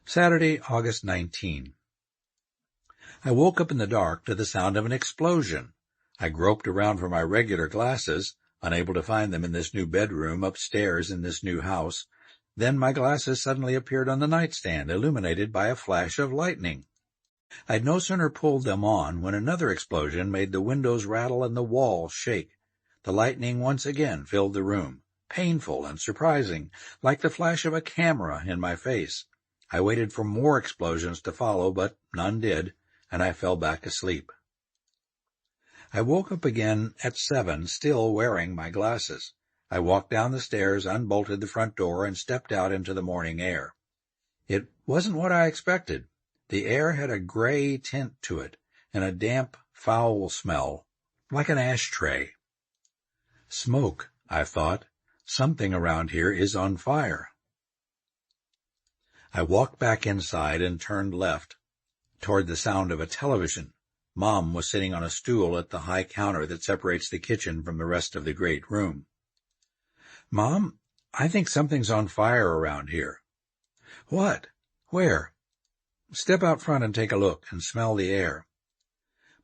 Saturday, August 19. I woke up in the dark to the sound of an explosion. I groped around for my regular glasses, unable to find them in this new bedroom upstairs in this new house. Then my glasses suddenly appeared on the nightstand, illuminated by a flash of lightning. I'd no sooner pulled them on when another explosion made the windows rattle and the walls shake. The lightning once again filled the room, painful and surprising, like the flash of a camera in my face. I waited for more explosions to follow, but none did, and I fell back asleep. I woke up again at 7, still wearing my glasses. I walked down the stairs, unbolted the front door, and stepped out into the morning air. It wasn't what I expected. The air had a gray tint to it, and a damp, foul smell, like an ashtray. Smoke, I thought. Something around here is on fire. I walked back inside and turned left, toward the sound of a television. Mom was sitting on a stool at the high counter that separates the kitchen from the rest of the great room. "Mom, I think something's on fire around here." "What? Where?" "Step out front and take a look and smell the air."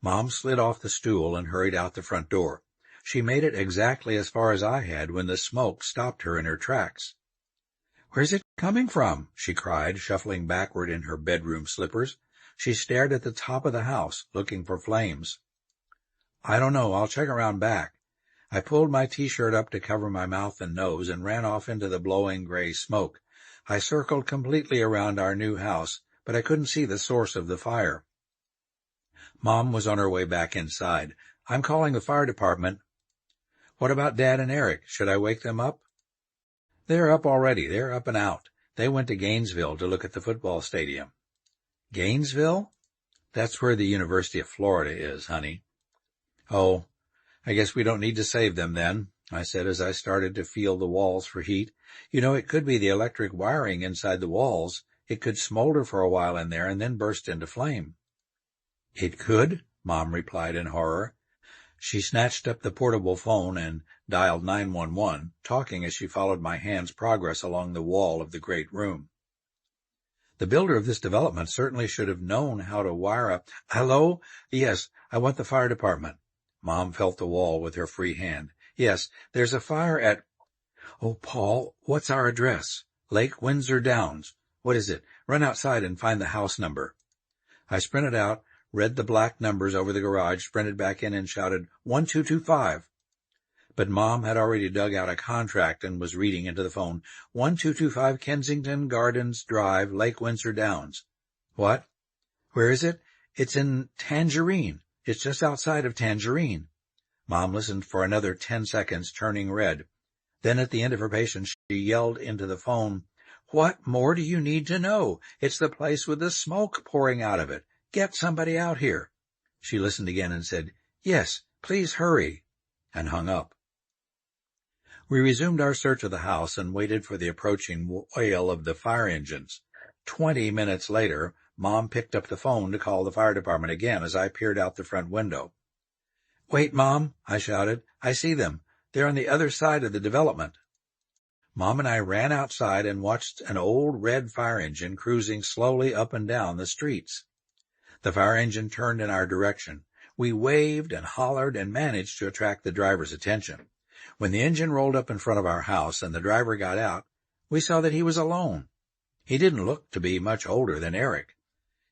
Mom slid off the stool and hurried out the front door. She made it exactly as far as I had when the smoke stopped her in her tracks. "Where's it coming from?" she cried, shuffling backward in her bedroom slippers. She stared at the top of the house, looking for flames. "I don't know. I'll check around back." I pulled my T-shirt up to cover my mouth and nose and ran off into the blowing gray smoke. I circled completely around our new house, but I couldn't see the source of the fire. Mom was on her way back inside. "I'm calling the fire department." "What about Dad and Eric? Should I wake them up?" "They're up already. They're up and out. They went to Gainesville to look at the football stadium." "Gainesville? That's where the University of Florida is, honey." "Oh, I guess we don't need to save them then," I said as I started to feel the walls for heat. "You know, it could be the electric wiring inside the walls. It could smolder for a while in there and then burst into flame." "It could?" Mom replied in horror. She snatched up the portable phone and dialed 911, talking as she followed my hand's progress along the wall of the great room. The builder of this development certainly should have known how to wire up. "Hello? Yes, I want the fire department." Mom felt the wall with her free hand. "Yes, there's a fire at—" "Oh, Paul, what's our address?" "Lake Windsor Downs." "What is it? Run outside and find the house number." I sprinted out, read the black numbers over the garage, sprinted back in and shouted, 1225. But Mom had already dug out a contract and was reading into the phone, 1225 Kensington Gardens Drive, Lake Windsor Downs. "What? Where is it?" "It's in Tangerine. It's just outside of Tangerine." Mom listened for another 10 seconds, turning red. Then at the end of her patience, she yelled into the phone, "What more do you need to know? It's the place with the smoke pouring out of it. Get somebody out here." She listened again and said, "Yes, please hurry," and hung up. We resumed our search of the house and waited for the approaching wail of the fire engines. 20 minutes later, Mom picked up the phone to call the fire department again as I peered out the front window. "Wait, Mom," I shouted. "I see them. They're on the other side of the development." Mom and I ran outside and watched an old red fire engine cruising slowly up and down the streets. The fire engine turned in our direction. We waved and hollered and managed to attract the driver's attention. When the engine rolled up in front of our house and the driver got out, we saw that he was alone. He didn't look to be much older than Eric.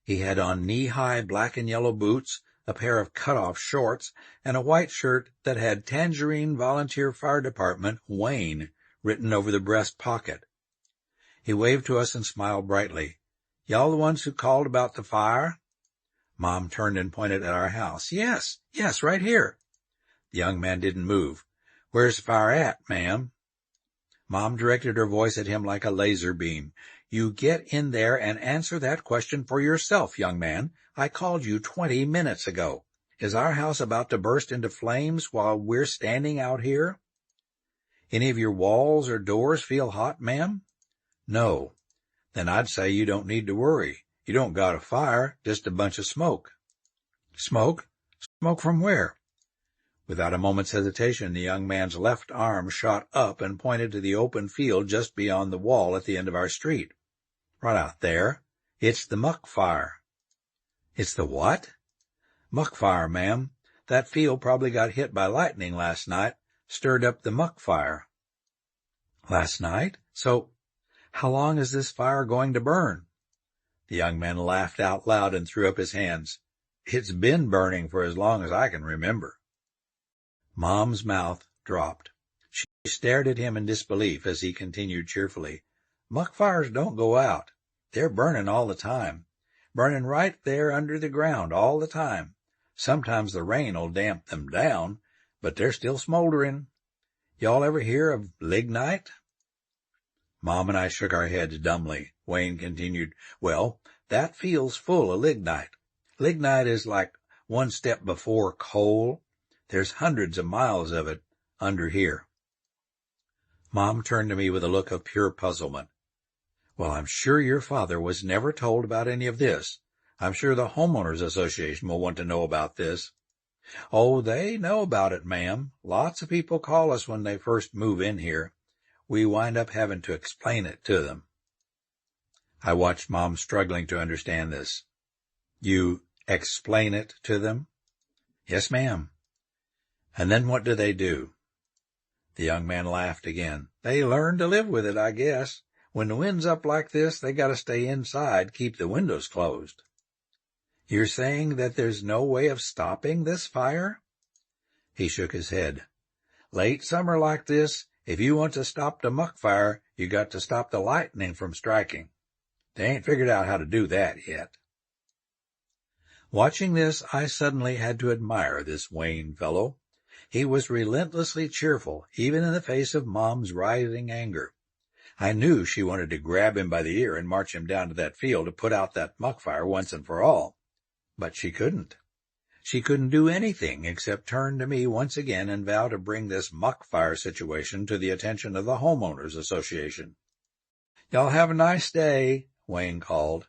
He had on knee-high black and yellow boots, a pair of cut-off shorts, and a white shirt that had Tangerine Volunteer Fire Department, Wayne, written over the breast pocket. He waved to us and smiled brightly. "Y'all the ones who called about the fire?" Mom turned and pointed at our house. Yes, right here." The young man didn't move. "Where's the fire at, ma'am?" Mom directed her voice at him like a laser beam. "You get in there and answer that question for yourself, young man. I called you 20 minutes ago. Is our house about to burst into flames while we're standing out here?" "Any of your walls or doors feel hot, ma'am?" "No." "Then I'd say you don't need to worry. You don't got a fire, just a bunch of smoke." "Smoke? Smoke from where?" Without a moment's hesitation, the young man's left arm shot up and pointed to the open field just beyond the wall at the end of our street. "Right out there. It's the muck fire. It's the what? Muck fire, ma'am. That field probably got hit by lightning last night, stirred up the muck fire. Last night? So, how long is this fire going to burn? The young man laughed out loud and threw up his hands. It's been burning for as long as I can remember. Mom's mouth dropped. She stared at him in disbelief as he continued cheerfully. Muck fires don't go out. They're burning all the time. Burning right there under the ground all the time. Sometimes the rain'll damp them down, but they're still smoldering. Y'all ever hear of lignite? Mom and I shook our heads dumbly. Wayne continued, Well, that field's full of lignite. Lignite is like one step before coal. There's hundreds of miles of it under here. Mom turned to me with a look of pure puzzlement. Well, I'm sure your father was never told about any of this. I'm sure the Homeowners Association will want to know about this. Oh, they know about it, ma'am. Lots of people call us when they first move in here. We wind up having to explain it to them. I watched Mom struggling to understand this. You explain it to them? Yes, ma'am. And then what do they do? The young man laughed again. They learn to live with it, I guess. When the wind's up like this, they gotta stay inside, keep the windows closed. You're saying that there's no way of stopping this fire? He shook his head. Late summer like this, if you want to stop the muck fire, you got to stop the lightning from striking. They ain't figured out how to do that yet. Watching this, I suddenly had to admire this Wayne fellow. He was relentlessly cheerful, even in the face of Mom's rising anger. I knew she wanted to grab him by the ear and march him down to that field to put out that muck fire once and for all. But she couldn't. She couldn't do anything except turn to me once again and vow to bring this muck fire situation to the attention of the Homeowners Association. Y'all have a nice day, Wayne called.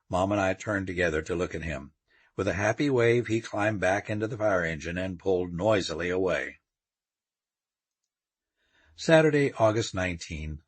Mom and I turned together to look at him. With a happy wave, he climbed back into the fire engine and pulled noisily away. Saturday, August 19,